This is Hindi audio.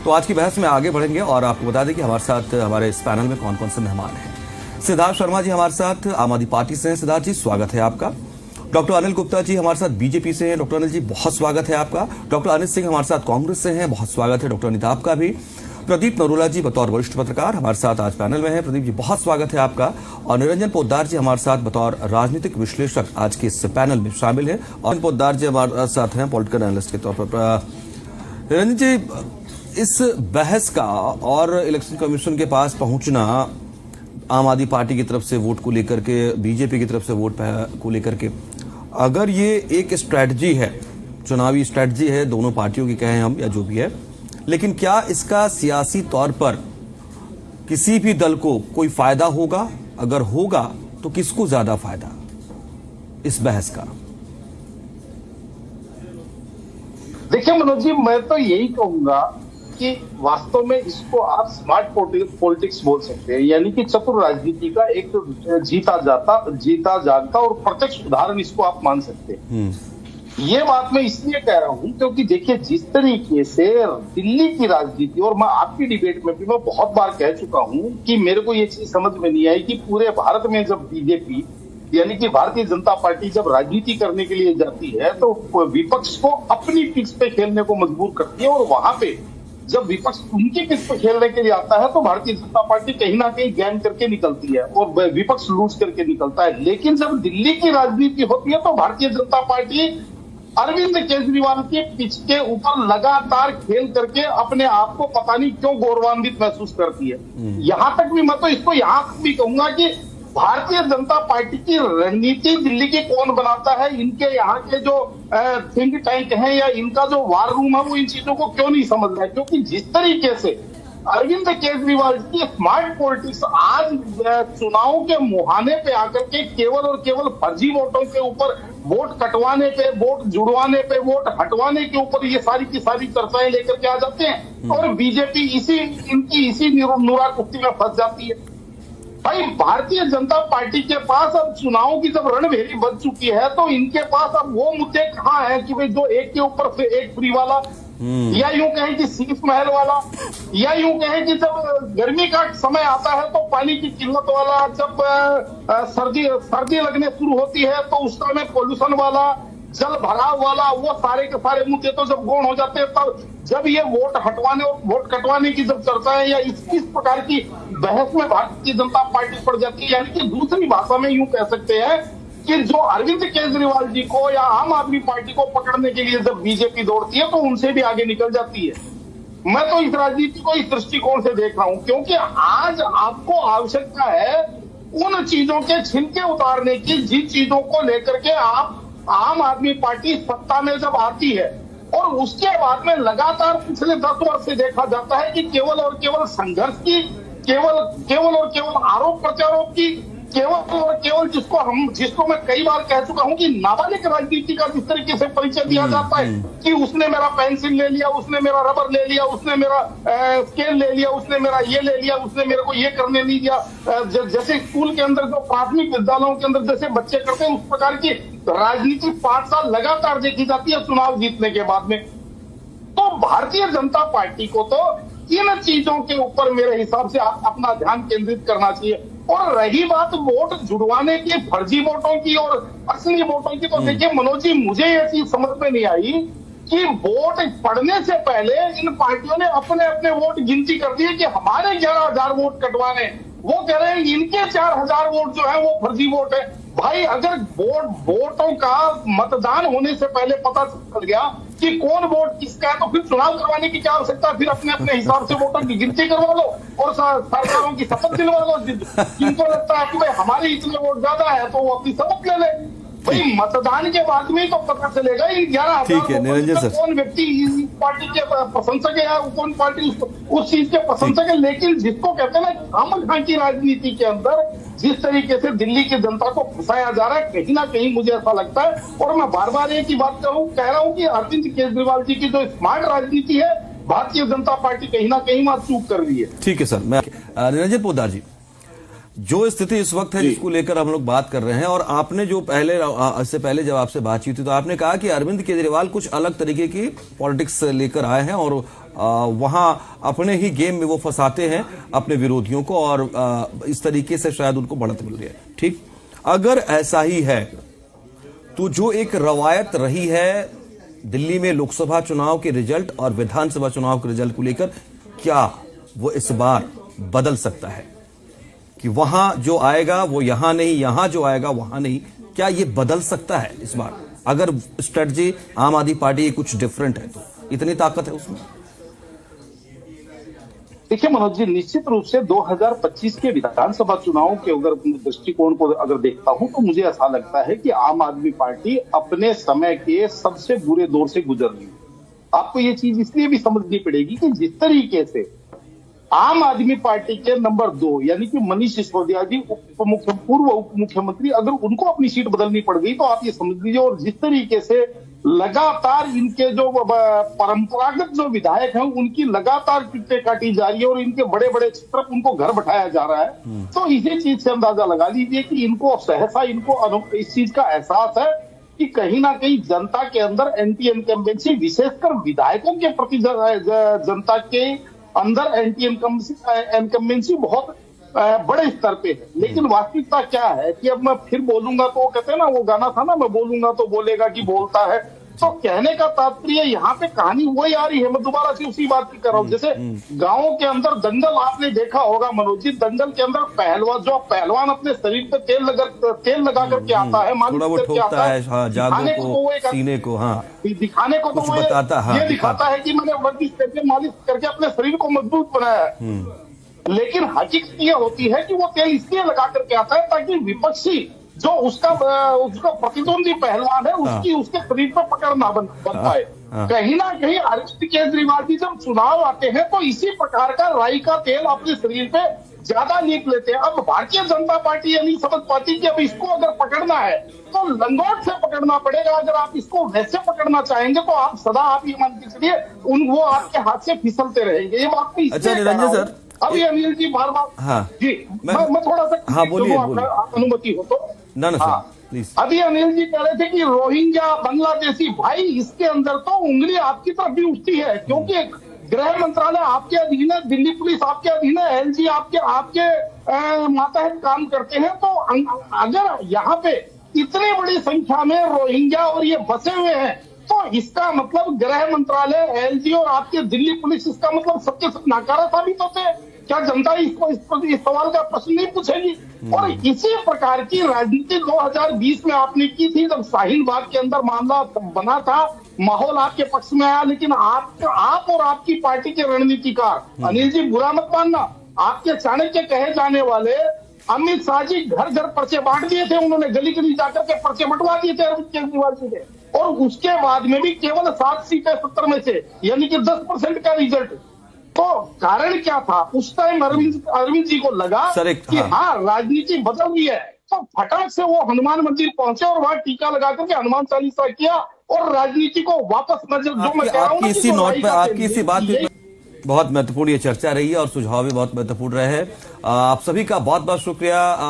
तो आज की बहस में आगे बढ़ेंगे और आपको बता दें कि हमारे साथ हमारे इस पैनल में कौन कौन से मेहमान हैं। सिद्धार्थ शर्मा जी हमारे साथ आम आदमी पार्टी से हैं। सिद्धार्थ जी स्वागत है आपका। डॉक्टर अनिल गुप्ता जी हमारे साथ बीजेपी से हैं। डॉक्टर अनिल जी बहुत स्वागत है आपका। डॉक्टर अनिल सिंह हमारे साथ कांग्रेस से हैं, बहुत स्वागत है डॉक्टर अनिल आपका भी। प्रदीप नरोला जी बतौर वरिष्ठ पत्रकार हमारे साथ आज पैनल में हैं। प्रदीप जी बहुत स्वागत है आपका। और निरंजन पोद्दार जी हमारे साथ बतौर राजनीतिक विश्लेषक आज के इस पैनल में शामिल है। और पोद्दार जी हमारे साथ हैं पॉलिटिकल एनालिस्ट के तौर पर। निरंजन जी, इस बहस का और इलेक्शन कमीशन के पास पहुंचना आम आदमी पार्टी की तरफ से वोट को लेकर के, बीजेपी की तरफ से वोट को लेकर के, अगर ये एक स्ट्रैटेजी है, चुनावी स्ट्रैटेजी है दोनों पार्टियों की कहें हम या जो भी है, लेकिन क्या इसका सियासी तौर पर किसी भी दल को कोई फायदा होगा? अगर होगा तो किसको ज्यादा फायदा इस बहस का? देखिए मनोज जी, मैं तो यही कहूंगा कि वास्तव में इसको आप स्मार्ट पॉलिटिक्स बोल सकते हैं, यानी कि चतुर राजनीति का एक जीता जागता और प्रत्यक्ष उदाहरण इसको आप मान सकते हैं। ये बात मैं इसलिए कह रहा हूं क्योंकि देखिए जिस तरीके से दिल्ली की राजनीति, और मैं आपकी डिबेट में भी मैं बहुत बार कह चुका हूं कि मेरे को ये चीज समझ में नहीं आई कि पूरे भारत में जब बीजेपी यानी कि भारतीय जनता पार्टी जब राजनीति करने के लिए जाती है तो विपक्ष को अपनी पिच पे खेलने को मजबूर करती है, और वहां पे जब विपक्ष उनकी पिच पे खेलने के लिए आता है तो भारतीय जनता पार्टी कहीं ना कहीं गेन करके निकलती है और विपक्ष लूज करके निकलता है। लेकिन जब दिल्ली की राजनीति होती है तो भारतीय जनता पार्टी अरविंद केजरीवाल के पिच के ऊपर लगातार खेल करके अपने आप को पता नहीं क्यों गौरवान्वित महसूस करती है। यहां तक भी मैं तो इसको यहां तक भी कहूंगा कि भारतीय जनता पार्टी की रणनीति दिल्ली की कौन बनाता है, इनके यहाँ के जो थिंक टैंक हैं या इनका जो वार रूम है वो इन चीजों को क्यों नहीं समझ रहा है? क्योंकि जिस तरीके से अरविंद केजरीवाल की स्मार्ट पॉलिटिक्स आज चुनाव के मुहाने पे आकर के केवल और केवल फर्जी वोटों के ऊपर, वोट कटवाने पे, वोट जुड़वाने पे, वोट हटवाने के ऊपर ये सारी की सारी चर्चाएं लेकर के आ जाते हैं और बीजेपी इसी नुरा कुश्ती में फंस जाती है। भाई भारतीय जनता पार्टी के पास अब चुनाव की जब रणभेरी बन चुकी है तो इनके पास अब वो मुद्दे कहाँ हैं कि भाई जो एक के ऊपर से एक फ्री वाला, या यूं कहें कि शीश महल वाला, या यूं कहें कि जब गर्मी का समय आता है तो पानी की किल्लत वाला, जब सर्दी लगने शुरू होती है तो उस समय पोल्यूशन वाला, जल भराव वाला, वो सारे के सारे मुद्दे तो जब गौण हो जाते हैं तब जब ये वोट हटवाने और वोट कटवाने की जब चर्चा है या इस प्रकार की बहस में भारतीय जनता पार्टी पड़ जाती है, यानी कि दूसरी भाषा में यूं कह सकते हैं कि जो अरविंद केजरीवाल जी को या आम आदमी पार्टी को पकड़ने के लिए जब बीजेपी दौड़ती है तो उनसे भी आगे निकल जाती है। मैं तो इस राजनीति को इस दृष्टिकोण से देख रहा हूं क्योंकि आज आपको आवश्यकता है उन चीजों के छिलके उतारने की जिन चीजों को लेकर के आप आम आदमी पार्टी सत्ता में जब आती है और उसके बाद में लगातार पिछले 10 वर्ष से देखा जाता है कि केवल और केवल संघर्ष की, केवल और केवल आरोप प्रत्यारोप की, केवल और केवल जिसको मैं कई बार कह चुका हूं कि नाबालिग राजनीति का जिस तरीके से परिचय दिया जाता है कि उसने मेरा पेंसिल ले लिया, उसने मेरा रबर ले लिया, उसने मेरा स्केल ले लिया, उसने मेरा ये ले लिया, उसने मेरे को ये करने नहीं दिया, जैसे स्कूल के अंदर जो प्राथमिक विद्यालयों के अंदर जैसे बच्चे करते हैं उस प्रकार की राजनीति 5 साल लगातार देखी जाती है चुनाव जीतने के बाद में। तो भारतीय जनता पार्टी को तो इन चीजों के ऊपर मेरे हिसाब से अपना ध्यान केंद्रित करना चाहिए। और रही बात वोट जुड़वाने की, फर्जी वोटों की और असली वोटों की, तो देखिए मनोज जी मुझे ये चीज समझ में नहीं आई कि वोट पड़ने से पहले इन पार्टियों ने अपने अपने वोट गिनती कर दिए कि हमारे 11,000 वोट कटवाने, वो कह रहे हैं इनके 4,000 वोट जो है वो फर्जी वोट है। भाई अगर वोटों का मतदान होने से पहले पता चल गया कि कौन वोट किसका है तो फिर चुनाव करवाने की क्या आवश्यकता? फिर अपने अपने हिसाब से वोटों की गिनती करवा लो और सरकारों की शपथ दिलवा लो। जिनको लगता है कि भाई हमारे इतने वोट ज्यादा है तो वो अपनी शपथ ले ले। भाई मतदान के बाद में ही तो पता चलेगा इन 11,000 कौन व्यक्ति इस पार्टी के प्रशंसक है या कौन पार्टी उस चीज के प्रशंसक है। लेकिन जिसको कहते हैं ना खामखां की राजनीति के अंदर जिस तरीके से दिल्ली की जनता को फंसाया जा रहा है, कहीं ना कहीं मुझे ऐसा लगता है, और मैं बार बार एक ही बात कह रहा हूं कि अरविंद केजरीवाल जी की जो स्मार्ट राजनीति है भारतीय जनता पार्टी कहीं ना कहीं वहां चूक कर रही है। ठीक है सर। मैं निरंजन पोद्दार जी, जो स्थिति इस वक्त है जिसको लेकर हम लोग बात कर रहे हैं, और आपने जो इससे पहले जब आपसे बातचीत हुई तो आपने कहा कि अरविंद केजरीवाल कुछ अलग तरीके की पॉलिटिक्स लेकर आए हैं और वहां अपने ही गेम में वो फंसाते हैं अपने विरोधियों को, और इस तरीके से शायद उनको बढ़त मिल रही है। ठीक, अगर ऐसा ही है तो जो एक रवायत रही है दिल्ली में लोकसभा चुनाव के रिजल्ट और विधानसभा चुनाव के रिजल्ट को लेकर, क्या वो इस बार बदल सकता है कि वहां जो आएगा वो यहां नहीं, यहां जो आएगा वहां नहीं? क्या ये बदल सकता है इस बार अगर स्ट्रेटजी आम आदमी पार्टी की कुछ डिफरेंट है? तो इतनी ताकत है उसमें। देखिए मनोज जी, निश्चित रूप से 2025 के विधानसभा चुनाव के अगर दृष्टिकोण को अगर देखता हूं तो मुझे ऐसा लगता है कि आम आदमी पार्टी अपने समय के सबसे बुरे दौर से गुजर रही है। आपको ये चीज इसलिए भी समझनी पड़ेगी कि जिस तरीके से आम आदमी पार्टी के नंबर 2 यानी कि मनीष सिसोदिया जी पूर्व उप मुख्यमंत्री, अगर उनको अपनी सीट बदलनी पड़ गई तो आप ये समझ लीजिए, और जिस तरीके से लगातार इनके जो परंपरागत जो विधायक हैं उनकी लगातार टिकटें काटी जा रही है और इनके बड़े बड़े क्षेत्र उनको घर बैठाया जा रहा है, तो इसी चीज से अंदाजा लगा लीजिए कि इनको सहसा इनको इस चीज का एहसास है कि कहीं ना कहीं जनता के अंदर एंटी इनकम्बेंसी, विशेषकर विधायकों के प्रति जनता के अंदर एंटी इनकम्बेंसी बहुत बड़े स्तर पे है। लेकिन वास्तविकता क्या है कि अब मैं फिर बोलूंगा तो कहते हैं ना, वो गाना था ना, मैं बोलूंगा तो बोलेगा कि बोलता है। तो कहने का तात्पर्य यहाँ पे कहानी वही आ रही है, मैं दोबारा से उसी बात की कर रहा हूँ। जैसे गांवों के अंदर दंगल आपने देखा होगा मनोज जी, दंगल के अंदर पहलवान अपने शरीर पे तेल लगा करके आता है, थोड़ा वो ठोकता है, हाँ, जागों को, सीने को, हाँ, दिखाने को तो वो ये दिखाता है कि मैंने वर्जिश करके, मालिश करके अपने शरीर को मजबूत बनाया है। लेकिन हकीकत ये होती है कि वो तेल इसलिए लगा करके आता है ताकि विपक्षी जो उसका प्रतिद्वंदी पहलवान है उसके शरीर पर पकड़ ना बन पाए। कहीं ना कहीं अरविंद केजरीवाल जी जब चुनाव आते हैं तो इसी प्रकार का राई का तेल अपने शरीर पे ज्यादा लीप लेते हैं। अब भारतीय जनता पार्टी यानी समाजवादी की अब इसको अगर पकड़ना है तो लंगोट से पकड़ना पड़ेगा। अगर आप इसको वैसे पकड़ना चाहेंगे तो आप सदा आप ये मान के चलिए वो आपके हाथ से फिसलते रहेंगे। ये बात तो अच्छा निरंजन सर, अभी अनिल जी बार बार, हाँ जी मैं थोड़ा सा, हाँ बोलिए, अनुमति हो तो ना हाँ प्लीज। अभी अनिल जी कह रहे थे कि रोहिंग्या बांग्लादेशी, भाई इसके अंदर तो उंगली आपकी तरफ भी उठती है, क्योंकि गृह मंत्रालय आपके अधीन है, दिल्ली पुलिस आपके अधीन है, एलजी आपके मातहत काम करते हैं। तो अगर यहाँ पे इतनी बड़ी संख्या में रोहिंग्या और ये बसे हुए हैं तो इसका मतलब गृह मंत्रालय, एलजी और आपके दिल्ली पुलिस, इसका मतलब सबके सब नाकारा साबित होते हैं। क्या जनता इस सवाल का प्रश्न नहीं पूछेगी? और इसी प्रकार की राजनीति 2020 में आपने की थी, जब शाहीन बाग के अंदर मामला बना था, माहौल आपके पक्ष में आया, लेकिन आप और आपकी पार्टी के रणनीतिकार, अनिल जी बुरा मत मानना, आपके चाणक्य कहे जाने वाले अमित शाह जी घर घर पर्चे बांट दिए थे, उन्होंने गली गली जाकर के पर्चे बंटवा दिए थे अरविंद केजरीवाल जी ने, और उसके बाद में भी केवल 7 सीटें 70 में से, यानी कि 10% का रिजल्ट। तो कारण क्या था? उस टाइम अरविंद जी को लगा कि हाँ राजनीति बदल गई है, तो फटाक से वो हनुमान मंदिर पहुंचे और वहां टीका लगा करके हनुमान चालीसा किया और राजनीति को वापस जो मैं कह रहा हूँ, इसी नोट पर आपकी इसी बात पे बहुत महत्वपूर्ण ये चर्चा रही है और सुझाव भी बहुत महत्वपूर्ण रहे हैं। आप सभी का बहुत बहुत शुक्रिया।